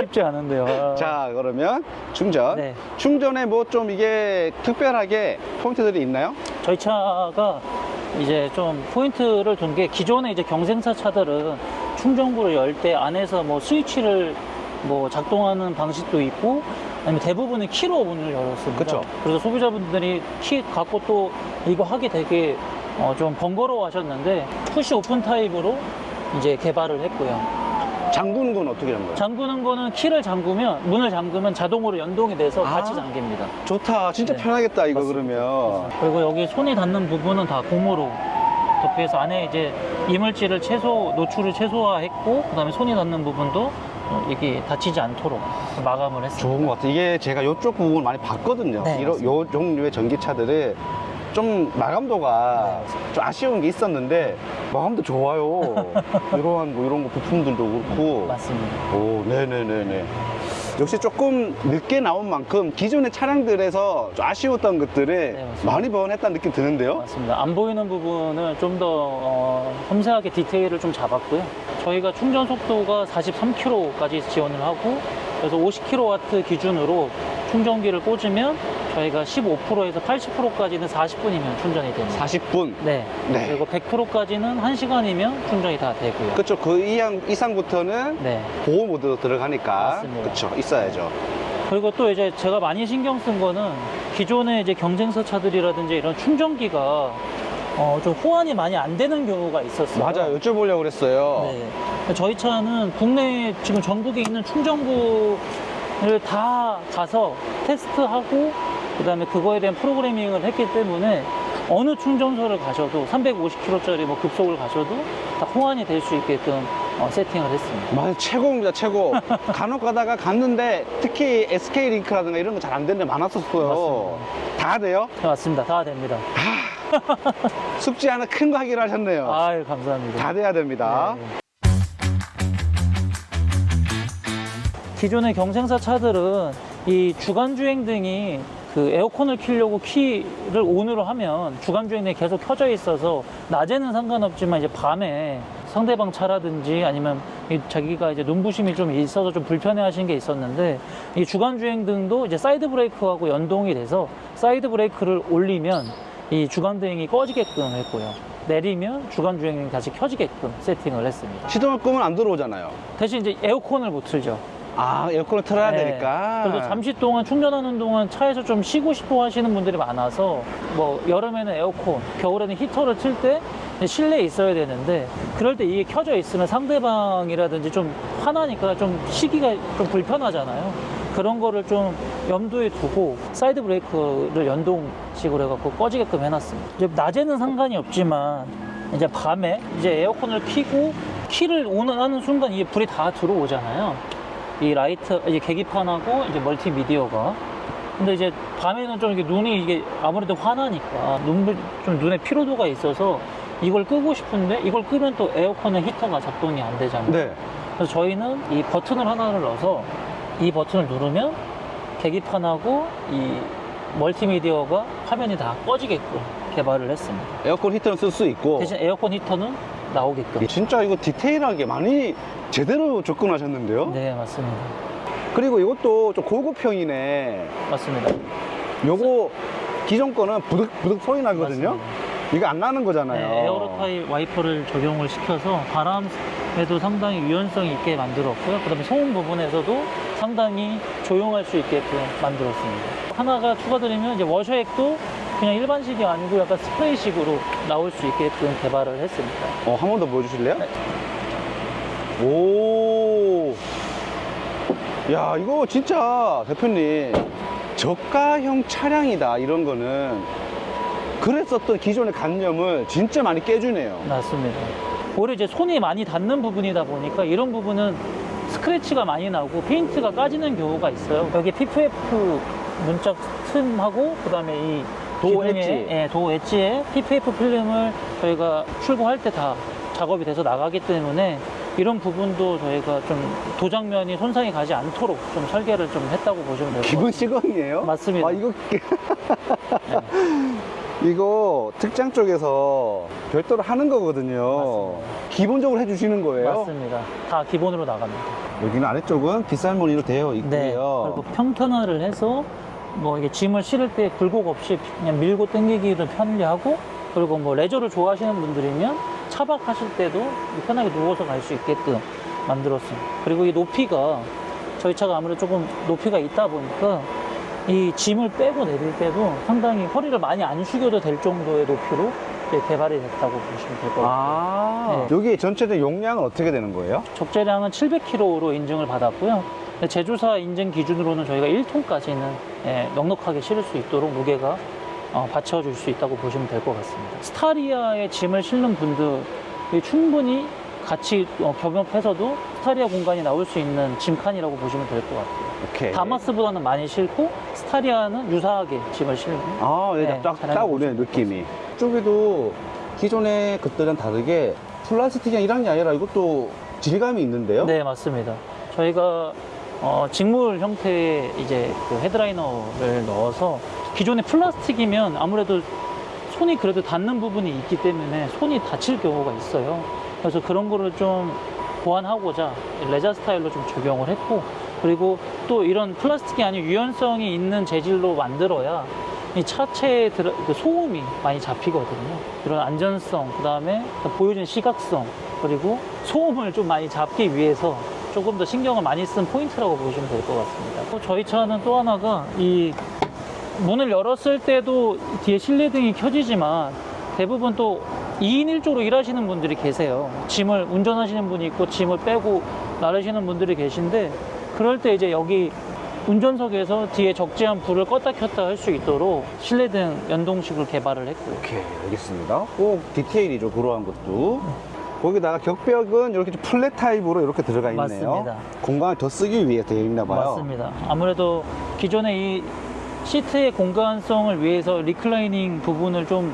Speaker 2: 쉽지 않은데요.
Speaker 1: 자, 그러면 충전.
Speaker 2: 네.
Speaker 1: 충전에 뭐 좀 이게 특별하게 포인트들이 있나요?
Speaker 2: 저희 차가 이제 좀 포인트를 둔 게 기존의 이제 경쟁사 차들은 충전구를 열 때 안에서 뭐 스위치를 뭐 작동하는 방식도 있고 아니면 대부분은 키로 문을 열었습니다.
Speaker 1: 그쵸.
Speaker 2: 그래서 소비자분들이 키 갖고 또 이거 하기 되게 좀 번거로워 하셨는데 푸시 오픈 타입으로 이제 개발을 했고요.
Speaker 1: 잠그는 건 어떻게 하는 거예요?
Speaker 2: 잠그는 거는 키를 잠그면 문을 잠그면 자동으로 연동이 돼서
Speaker 1: 아.
Speaker 2: 같이 잠깁니다.
Speaker 1: 좋다. 진짜
Speaker 2: 네.
Speaker 1: 편하겠다, 이거
Speaker 2: 맞습니다.
Speaker 1: 그러면.
Speaker 2: 그리고 여기 손이 닿는 부분은 다 고무로 덮여서 안에 이제 이물질을 노출을 최소화했고 그다음에 손이 닿는 부분도 이게 다치지 않도록 마감을 했습니다.
Speaker 1: 좋은 것 같아요. 이게 제가 이쪽 부분을 많이 봤거든요.
Speaker 2: 네,
Speaker 1: 요 종류의 전기차들은 좀 마감도가 좀 아쉬운 게 있었는데 마감도 좋아요. 이런 거 부품들도 그렇고.
Speaker 2: 맞습니다.
Speaker 1: 오, 네네네네. 역시 조금 늦게 나온 만큼 기존의 차량들에서 좀 아쉬웠던 것들을
Speaker 2: 네, 맞습니다.
Speaker 1: 많이 보완했다는 느낌 드는데요.
Speaker 2: 맞습니다. 안 보이는 부분은 좀 더 섬세하게 디테일을 좀 잡았고요. 저희가 충전 속도가 43km까지 지원을 하고 그래서 50kW 기준으로 충전기를 꽂으면 저희가 15%에서 80%까지는 40분이면 충전이 됩니다.
Speaker 1: 40분.
Speaker 2: 네.
Speaker 1: 네.
Speaker 2: 그리고 100%까지는 1시간이면 충전이 다 되고요.
Speaker 1: 그쵸. 그 이상부터는
Speaker 2: 네.
Speaker 1: 보호 모드로 들어가니까.
Speaker 2: 맞습니다.
Speaker 1: 그쵸. 있어야죠.
Speaker 2: 그리고 또 이제 제가 많이 신경 쓴 거는 기존의 이제 경쟁사 차들이라든지 이런 충전기가 좀 호환이 많이 안 되는 경우가 있었어요.
Speaker 1: 맞아요. 여쭤보려고 그랬어요.
Speaker 2: 네. 저희 차는 국내 지금 전국에 있는 충전구를 다 가서 테스트하고 그다음에 그거에 대한 프로그래밍을 했기 때문에 어느 충전소를 가셔도 350km짜리 뭐 급속을 가셔도 다 호환이 될 수 있게끔 세팅을 했습니다.
Speaker 1: 맞아요. 최고입니다. 최고. 간혹 가다가 갔는데 특히 SK링크라든가 이런 거 잘 안 되는 데 많았었어요. 다 돼요?
Speaker 2: 네, 맞습니다. 다 됩니다.
Speaker 1: 숙지 하나 큰 거 하기로 하셨네요.
Speaker 2: 아유, 감사합니다.
Speaker 1: 다 돼야 됩니다.
Speaker 2: 네. 기존의 경쟁사 차들은 이 주간주행 등이 그 에어컨을 켜려고 키를 ON으로 하면 주간주행 등이 계속 켜져 있어서 낮에는 상관없지만 이제 밤에 상대방 차라든지 아니면 자기가 이제 눈부심이 좀 있어서 좀 불편해 하시는 게 있었는데 이 주간주행 등도 이제 사이드 브레이크하고 연동이 돼서 사이드 브레이크를 올리면 이 주간주행이 꺼지게끔 했고요. 내리면 주간주행이 다시 켜지게끔 세팅을 했습니다.
Speaker 1: 시동을 끄면 안 들어오잖아요.
Speaker 2: 대신 이제 에어컨을 못 틀죠.
Speaker 1: 아, 에어컨을 틀어야
Speaker 2: 네.
Speaker 1: 되니까.
Speaker 2: 그래서 잠시 동안 충전하는 동안 차에서 좀 쉬고 싶어 하시는 분들이 많아서 뭐 여름에는 에어컨, 겨울에는 히터를 틀 때 실내에 있어야 되는데 그럴 때 이게 켜져 있으면 상대방이라든지 좀 화나니까 좀 쉬기가 좀 불편하잖아요. 그런 거를 좀 염두에 두고 사이드 브레이크를 연동식으로 해갖고 꺼지게끔 해놨습니다. 이제 낮에는 상관이 없지만 이제 밤에 이제 에어컨을 켜고 키를 온하는 순간 이게 불이 다 들어오잖아요. 이 라이트, 이제 계기판하고 이제 멀티미디어가. 근데 이제 밤에는 좀 이게 눈이 이게 아무래도 화나니까 좀 눈에 피로도가 있어서 이걸 끄고 싶은데 이걸 끄면 또 에어컨의 히터가 작동이 안 되잖아요.
Speaker 1: 네.
Speaker 2: 그래서 저희는 이 버튼을 하나를 넣어서 이 버튼을 누르면 계기판하고 이 멀티미디어가 화면이 다 꺼지게끔 개발을 했습니다.
Speaker 1: 에어컨 히터는 쓸 수 있고.
Speaker 2: 대신 에어컨 히터는 나오게끔.
Speaker 1: 진짜 이거 디테일하게 많이 제대로 접근하셨는데요?
Speaker 2: 네, 맞습니다.
Speaker 1: 그리고 이것도 좀 고급형이네.
Speaker 2: 맞습니다.
Speaker 1: 요거 기존 거는 부득부득 소리 나거든요?
Speaker 2: 맞습니다.
Speaker 1: 이거 안 나는 거잖아요.
Speaker 2: 네, 에어로 타입 와이퍼를 적용을 시켜서 바람에도 상당히 유연성 있게 만들었고요. 그 다음에 소음 부분에서도 상당히 조용할 수 있게끔 만들었습니다. 하나가 추가드리면 이제 워셔액도 그냥 일반식이 아니고 약간 스프레이식으로 나올 수 있게끔 개발을 했습니다.
Speaker 1: 한 번 더 보여주실래요?
Speaker 2: 네.
Speaker 1: 오. 야, 이거 진짜 대표님 저가형 차량이다 이런 거는 그랬었던 기존의 관념을 진짜 많이 깨주네요.
Speaker 2: 맞습니다. 오히려 이제 손이 많이 닿는 부분이다 보니까 이런 부분은 스크래치가 많이 나고 페인트가 까지는 경우가 있어요. 여기 PPF 문짝 틈하고 그다음에 이
Speaker 1: 도
Speaker 2: 기둥에,
Speaker 1: 엣지.
Speaker 2: 예, 도 엣지에 PPF 필름을 저희가 출고할 때 다 작업이 돼서 나가기 때문에 이런 부분도 저희가 좀 도장면이 손상이 가지 않도록 좀 설계를 좀 했다고 보시면 될 것
Speaker 1: 기본
Speaker 2: 같아요.
Speaker 1: 시공이에요?
Speaker 2: 맞습니다.
Speaker 1: 아, 이거 특장 쪽에서 별도로 하는 거거든요.
Speaker 2: 맞습니다.
Speaker 1: 기본적으로 해주시는 거예요?
Speaker 2: 맞습니다. 다 기본으로 나갑니다.
Speaker 1: 여기는 아래쪽은 빗살무늬로 되어 있고요.
Speaker 2: 네. 그리고 평탄화를 해서 뭐 이게 짐을 실을 때 굴곡 없이 그냥 밀고 당기기도 편리하고, 그리고 뭐 레저를 좋아하시는 분들이면 차박하실 때도 편하게 누워서 갈 수 있게끔 만들었습니다. 그리고 이 높이가 저희 차가 아무래도 조금 높이가 있다 보니까 이 짐을 빼고 내릴 때도 상당히 허리를 많이 안 숙여도 될 정도의 높이로 이제 개발이 됐다고 보시면 될 것 같아요.
Speaker 1: 아,
Speaker 2: 네.
Speaker 1: 여기 전체적 용량은 어떻게 되는 거예요?
Speaker 2: 적재량은 700kg로 인증을 받았고요. 제조사 인증 기준으로는 저희가 1톤까지는 넉넉하게 실을 수 있도록 무게가 받쳐줄 수 있다고 보시면 될 것 같습니다. 스타리아에 짐을 실는 분들이 충분히 같이 겸업해서도 스타리아 공간이 나올 수 있는 짐칸이라고 보시면 될 것 같아요.
Speaker 1: 오케이.
Speaker 2: 다마스보다는 많이 실고 스타리아는 유사하게 짐을 실고.
Speaker 1: 아, 네,
Speaker 2: 네,
Speaker 1: 딱
Speaker 2: 잘하는
Speaker 1: 오네, 느낌이. 이쪽에도 기존의 것들은 다르게 플라스틱이 이런 게 아니라 이것도 질감이 있는데요?
Speaker 2: 네, 맞습니다. 저희가 직물 형태의 이제 그 헤드라이너를 넣어서, 기존의 플라스틱이면 아무래도 손이 그래도 닿는 부분이 있기 때문에 손이 다칠 경우가 있어요. 그래서 그런 거를 좀 보완하고자 레자 스타일로 좀 적용을 했고, 그리고 또 이런 플라스틱이 아닌 유연성이 있는 재질로 만들어야 이 차체의 그 소음이 많이 잡히거든요. 그런 안전성, 그 다음에 보여지는 시각성, 그리고 소음을 좀 많이 잡기 위해서 조금 더 신경을 많이 쓴 포인트라고 보시면 될 것 같습니다. 또 저희 차는 또 하나가 이 문을 열었을 때도 뒤에 실내등이 켜지지만 대부분 또 2인 1조로 일하시는 분들이 계세요. 짐을 운전하시는 분이 있고 짐을 빼고 나르시는 분들이 계신데, 그럴 때 이제 여기 운전석에서 뒤에 적재한 불을 껐다 켰다 할 수 있도록 실내등 연동식으로 개발을 했고요.
Speaker 1: 오케이, 알겠습니다. 꼭 디테일이죠, 그러한 것도. 거기다가 격벽은 이렇게 좀 플랫 타입으로 이렇게 들어가 있네요.
Speaker 2: 맞습니다.
Speaker 1: 공간을 더 쓰기 위해 되어 있나 봐요.
Speaker 2: 맞습니다. 아무래도 기존의 이 시트의 공간성을 위해서 리클라이닝 부분을 좀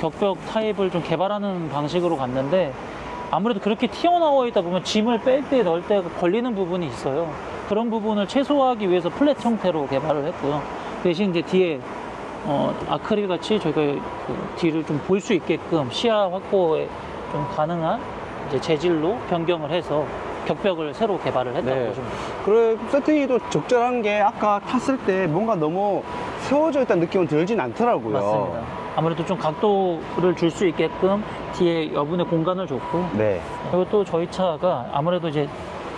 Speaker 2: 격벽 타입을 좀 개발하는 방식으로 갔는데, 아무래도 그렇게 튀어나와 있다 보면 짐을 뺄 때 넣을 때 걸리는 부분이 있어요. 그런 부분을 최소화하기 위해서 플랫 형태로 개발을 했고요. 대신 이제 뒤에 아크릴 같이 저희가 그 뒤를 좀 볼 수 있게끔 시야 확보에 좀 가능한 이제 재질로 변경을 해서 격벽을 새로 개발을 했다고
Speaker 1: 네.
Speaker 2: 보시면 됩니다.
Speaker 1: 그래, 세팅이도 적절한 게 아까 탔을 때 뭔가 너무 세워져 있다는 느낌은 들진 않더라고요.
Speaker 2: 맞습니다. 아무래도 좀 각도를 줄 수 있게끔 뒤에 여분의 공간을 줬고,
Speaker 1: 네.
Speaker 2: 그리고 또 저희 차가 아무래도 이제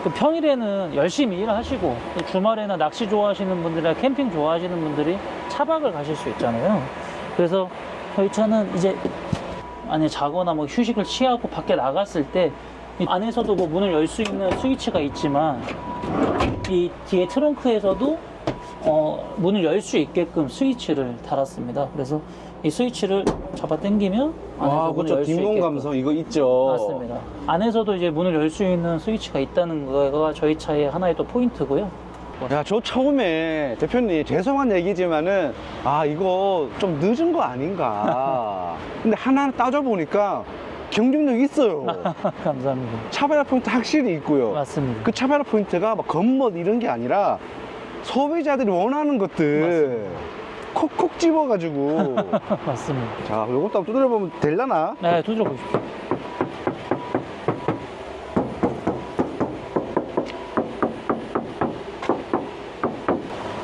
Speaker 2: 그 평일에는 열심히 일하시고 주말에나 낚시 좋아하시는 분들이나 캠핑 좋아하시는 분들이 차박을 가실 수 있잖아요. 그래서 저희 차는 이제 만약에 자거나 뭐 휴식을 취하고 밖에 나갔을 때 이 안에서도 뭐 문을 열 수 있는 스위치가 있지만 이 뒤에 트렁크에서도 문을 열 수 있게끔 스위치를 달았습니다. 그래서 이 스위치를 잡아 당기면 안에서
Speaker 1: 아,
Speaker 2: 문을
Speaker 1: 그렇죠.
Speaker 2: 열 수
Speaker 1: 뒷문
Speaker 2: 있게끔.
Speaker 1: 감성 이거 있죠.
Speaker 2: 맞습니다. 안에서도 이제 문을 열 수 있는 스위치가 있다는 거가 저희 차의 하나의 또 포인트고요.
Speaker 1: 야, 저 처음에 대표님 죄송한 얘기지만은 이거 좀 늦은 거 아닌가. 근데 하나하나 따져보니까 경쟁력 있어요.
Speaker 2: 감사합니다.
Speaker 1: 차별화 포인트 확실히 있고요.
Speaker 2: 맞습니다.
Speaker 1: 그 차별화 포인트가 막 겉멋 이런 게 아니라 소비자들이 원하는 것들 콕콕 집어가지고.
Speaker 2: 맞습니다.
Speaker 1: 자, 요것도 한번 두드려보면 될라나?
Speaker 2: 네, 두드려 보십시오.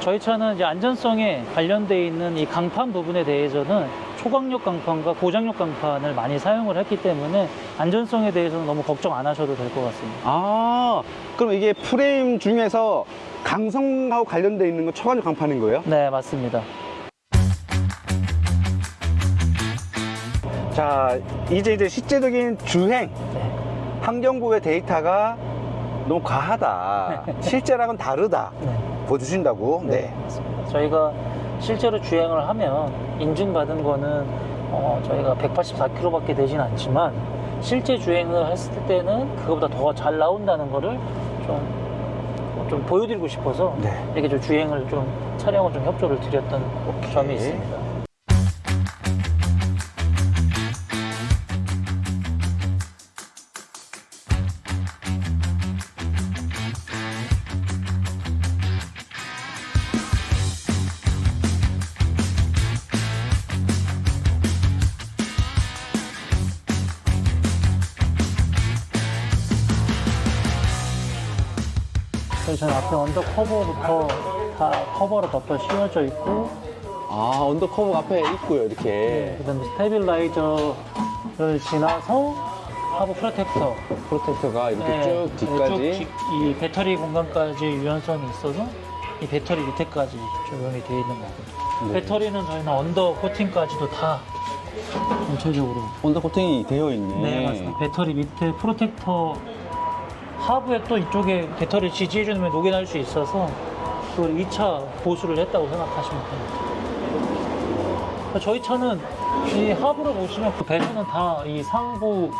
Speaker 2: 저희 차는 이제 안전성에 관련되어 있는 이 강판 부분에 대해서는 초강력 강판과 고장력 강판을 많이 사용을 했기 때문에 안전성에 대해서는 너무 걱정 안 하셔도 될 것 같습니다.
Speaker 1: 그럼 이게 프레임 중에서 강성하고 관련되어 있는 건 초강력 강판인 거예요?
Speaker 2: 네, 맞습니다.
Speaker 1: 자, 이제 실제적인 주행,
Speaker 2: 네.
Speaker 1: 환경부의 데이터가 너무 과하다. 실제랑은 다르다.
Speaker 2: 네.
Speaker 1: 보여주신다고? 네.
Speaker 2: 맞습니다. 저희가 실제로 주행을 하면 인증받은 거는 저희가 184km밖에 되진 않지만 실제 주행을 했을 때는 그거보다 더 잘 나온다는 거를 좀 보여드리고 싶어서
Speaker 1: 네.
Speaker 2: 이렇게 좀 주행을 좀 촬영을 좀 협조를 드렸던
Speaker 1: 오케이.
Speaker 2: 점이 있습니다. 저는 앞에 언더 커버부터 다 커버로 덮어 씌워져 있고,
Speaker 1: 아, 언더커버가 앞에 있고요, 이렇게.
Speaker 2: 그다음에 스테빌라이저를 지나서 하부 프로텍터.
Speaker 1: 프로텍터가 이렇게
Speaker 2: 네,
Speaker 1: 쭉 뒤까지.
Speaker 2: 이 배터리 공간까지 유연성이 있어서 이 배터리 밑에까지 적용이 되어 있는 거거든요.
Speaker 1: 네.
Speaker 2: 배터리는 저희는 언더 코팅까지도 다 전체적으로.
Speaker 1: 언더코팅이 되어 있네.
Speaker 2: 네, 맞습니다. 배터리 밑에 프로텍터 하부에 또 이쪽에 배터리 지지해주면 녹인할 수 있어서 그걸 2차 보수를 했다고 생각하시면 됩니다. 저희 차는 이 하부를 보시면 그 배선은 다 이 상부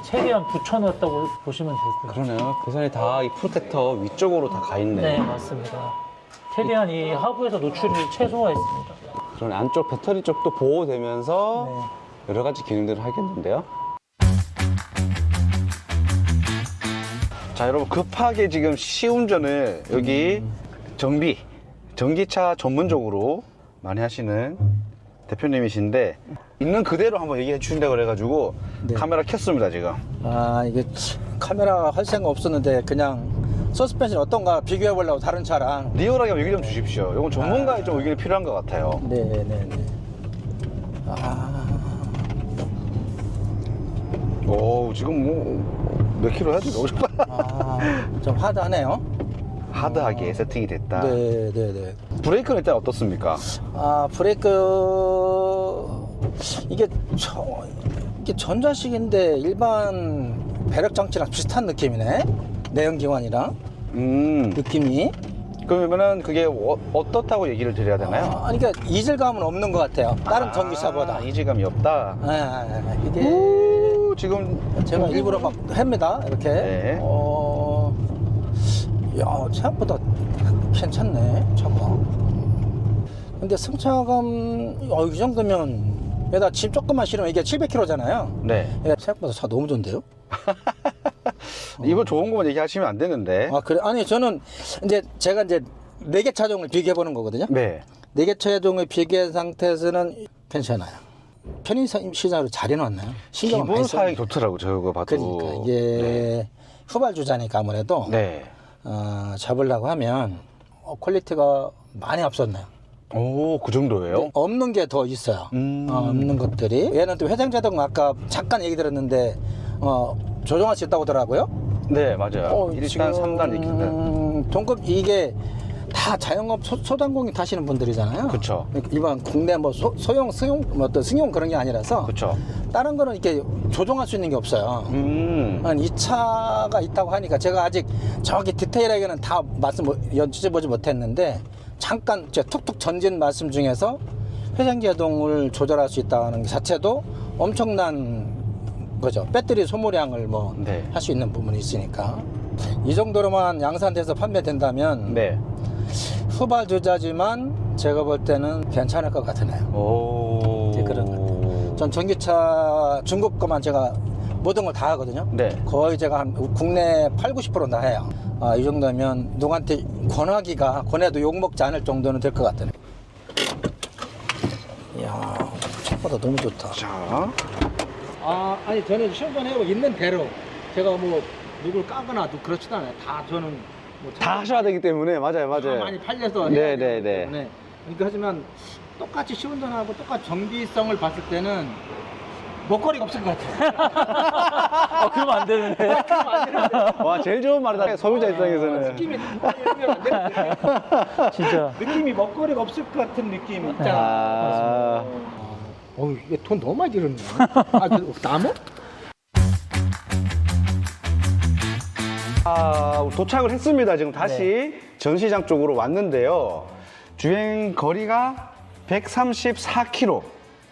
Speaker 2: 최대한 붙여놨다고 보시면 되고요.
Speaker 1: 그러네요. 배선이 다 이 프로텍터 위쪽으로 다 가 있네.
Speaker 2: 네, 맞습니다. 최대한 이 하부에서 노출을 최소화했습니다.
Speaker 1: 그런 안쪽 배터리 쪽도 보호되면서
Speaker 2: 네.
Speaker 1: 여러 가지 기능들을 하겠는데요. 자, 여러분 급하게 지금 시운전을 여기 전기차 전문적으로 많이 하시는 대표님이신데 있는 그대로 한번 얘기해 주신다고 그래가지고
Speaker 3: 네.
Speaker 1: 카메라 켰습니다 지금.
Speaker 3: 아, 이게 카메라 할 생각 없었는데 그냥 서스펜션 어떤가 비교해 보려고 다른 차랑.
Speaker 1: 리얼하게 한번 얘기 좀 주십시오. 이건 전문가의 좀 의견이 필요한 것 같아요.
Speaker 3: 네네네. 아,
Speaker 1: 오, 지금 뭐 몇 킬로 해야 되나?
Speaker 3: 좀 하드하네요.
Speaker 1: 하드하게 세팅이 됐다.
Speaker 3: 네네네.
Speaker 1: 브레이크는 일단 어떻습니까?
Speaker 3: 아, 브레이크 이게 전자식인데 일반 배력 장치랑 비슷한 느낌이네. 내연기관이랑 느낌이.
Speaker 1: 그러면은 그게 어떻다고 얘기를 드려야 되나요?
Speaker 3: 아니, 그러니까 이질감은 없는 것 같아요. 다른 전기차보다.
Speaker 1: 이질감이 없다.
Speaker 3: 이게
Speaker 1: 오, 지금
Speaker 3: 제가 일부러 막 합니다. 이렇게.
Speaker 1: 네.
Speaker 3: 야, 생각보다 괜찮네, 차가. 근데 승차감, 이 정도면, 여기다 짐 조금만 실으면 이게 700km잖아요.
Speaker 1: 네.
Speaker 3: 생각보다 차 너무 좋은데요?
Speaker 1: 이거 좋은 것만 얘기하시면 안 되는데.
Speaker 3: 아, 그래? 아니, 저는 제가 4개 차종을 비교해보는 거거든요.
Speaker 1: 네.
Speaker 3: 4개 차종을 비교한 상태에서는 괜찮아요. 편의점 시장으로 잘 해놨나요? 신경을
Speaker 1: 기본
Speaker 3: 많이 써요.
Speaker 1: 사양이 좋더라고 저거 봐도.
Speaker 3: 그러니까 이게 후발주자니까 아무래도
Speaker 1: 네.
Speaker 3: 잡으려고 하면 퀄리티가 많이 앞섰나요?
Speaker 1: 오, 그 정도예요?
Speaker 3: 없는 게 더 있어요. 없는 것들이. 얘는 또 회전자동 아까 잠깐 얘기 들었는데 조정할 수 있다고 하더라고요.
Speaker 1: 네, 맞아요. 일단
Speaker 3: 지금
Speaker 1: 3단 이렇게.
Speaker 3: 동급 이게 다 자영업 소상공인 타시는 분들이잖아요.
Speaker 1: 그쵸.
Speaker 3: 일반 국내 뭐 소형, 승용, 뭐 어떤 승용 그런 게 아니라서
Speaker 1: 그쵸.
Speaker 3: 다른 거는 이렇게 조정할 수 있는 게 없어요. 이 차가 있다고 하니까 제가 아직 정확히 디테일하게는 다 여쭤보지 못했는데 잠깐 제가 툭툭 던진 말씀 중에서 회전제동을 조절할 수 있다는 것 자체도 엄청난 거죠. 배터리 소모량을 뭐 할 수
Speaker 1: 네.
Speaker 3: 있는 부분이 있으니까 이 정도로만 양산돼서 판매된다면
Speaker 1: 네.
Speaker 3: 후발주자지만 제가 볼 때는 괜찮을 것 같으네요.
Speaker 1: 오.
Speaker 3: 네, 그런 것 전 전기차 중국 거만 제가 모든 걸 다 하거든요.
Speaker 1: 네.
Speaker 3: 거의 제가 한 국내 80~90% 다 해요. 이 정도면 누구한테 권해도 욕먹지 않을 정도는 될 것 같아요. 이야, 생각보다 너무 좋다.
Speaker 1: 자.
Speaker 3: 아니 저는 시험관 해보고 있는 대로 제가 뭐 누굴 까거나 그렇지도 않아요. 다 저는 뭐
Speaker 1: 다 하셔야 되기 때문에 맞아요.
Speaker 3: 다 많이 팔려서
Speaker 1: 네,
Speaker 3: 해야
Speaker 1: 네,
Speaker 3: 되기
Speaker 1: 네.
Speaker 3: 때문에. 그러니까 하지만 똑같이 시운전하고 똑같이 정비성을 봤을 때는 먹거리가 없을 것 같아요.
Speaker 2: 그러면 안 되는데.
Speaker 3: 그러면 안 되는데.
Speaker 1: 와, 제일 좋은 말이다. 소비자 입장에서는.
Speaker 3: 느낌이 먹거리가 안 되는데.
Speaker 2: 진짜.
Speaker 3: 느낌이 먹거리가 없을 것 같은 느낌이 있잖아. 이게 돈 너무 많이 들었네. 나무?
Speaker 1: 도착을 했습니다. 지금 다시 전시장 쪽으로 왔는데요. 주행 거리가 134km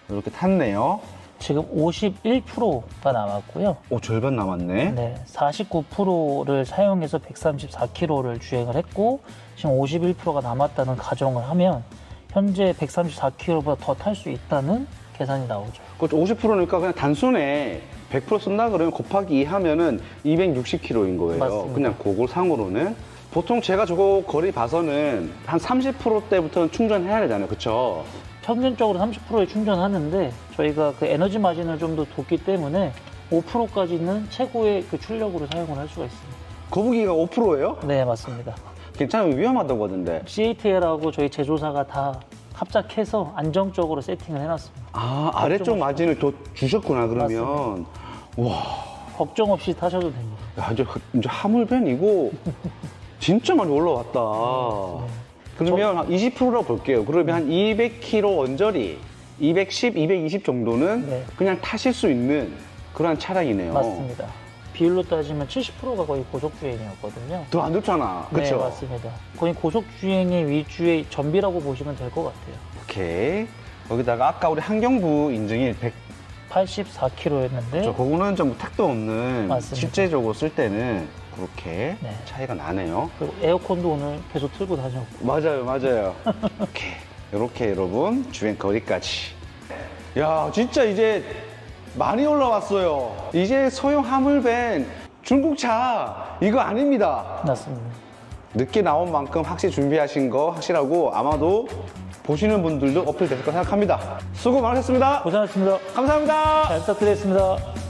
Speaker 1: 이렇게 탔네요.
Speaker 2: 지금 51%가 남았고요.
Speaker 1: 오, 절반 남았네.
Speaker 2: 네, 49%를 사용해서 134km를 주행을 했고 지금 51%가 남았다는 가정을 하면 현재 134km보다 더 탈 수 있다는 계산이 나오죠.
Speaker 1: 그렇죠. 50%니까 그냥 단순에 100% 쓴다 그러면 곱하기 2 하면은 260km인 거예요.
Speaker 2: 맞습니다.
Speaker 1: 그냥 고골상으로는. 보통 제가 저거 거리 봐서는 한 30%대부터는 충전해야 되잖아요. 그쵸?
Speaker 2: 평균적으로 30%에 충전하는데 저희가 그 에너지 마진을 좀 더 뒀기 때문에 5%까지는 최고의 그 출력으로 사용을 할 수가 있습니다.
Speaker 1: 거북이가 5%예요?
Speaker 2: 네, 맞습니다.
Speaker 1: 괜찮으면 위험하다고 하던데.
Speaker 2: CATL하고 저희 제조사가 다 합작해서 안정적으로 세팅을 해놨습니다.
Speaker 1: 아, 아래쪽 마진을 더 주셨구나, 그러면. 와,
Speaker 2: 걱정 없이 타셔도 됩니다.
Speaker 1: 야, 이제 하물벤 이거 진짜 많이 올라왔다. 그러면 한 20%라고 볼게요. 그러면 한 200km 언저리, 210, 220 정도는
Speaker 2: 네.
Speaker 1: 그냥 타실 수 있는 그런 차량이네요.
Speaker 2: 맞습니다. 비율로 따지면 70%가 거의 고속주행이었거든요.
Speaker 1: 더 안 좋잖아.
Speaker 2: 네,
Speaker 1: 그쵸?
Speaker 2: 맞습니다. 거의 고속주행의 위주의 전비라고 보시면 될 것 같아요.
Speaker 1: 오케이. 거기다가 아까 우리 환경부 인증이 100,
Speaker 2: 84km였는데
Speaker 1: 그거는 좀 택도 없는
Speaker 2: 맞습니다.
Speaker 1: 실제적으로 쓸 때는 그렇게
Speaker 2: 네.
Speaker 1: 차이가 나네요.
Speaker 2: 그리고 에어컨도 오늘 계속 틀고 다녔고
Speaker 1: 맞아요, 맞아요. 오케이. 이렇게 여러분 주행 거리까지. 야, 진짜 이제 많이 올라왔어요. 이제 소형 화물밴 중국차 이거 아닙니다.
Speaker 2: 맞습니다.
Speaker 1: 늦게 나온 만큼 확실히 준비하신 거 확실하고 아마도 보시는 분들도 어필 됐을 거 생각합니다. 수고 많으셨습니다.
Speaker 2: 고생하셨습니다.
Speaker 1: 감사합니다.
Speaker 2: 잘 부탁드리겠습니다.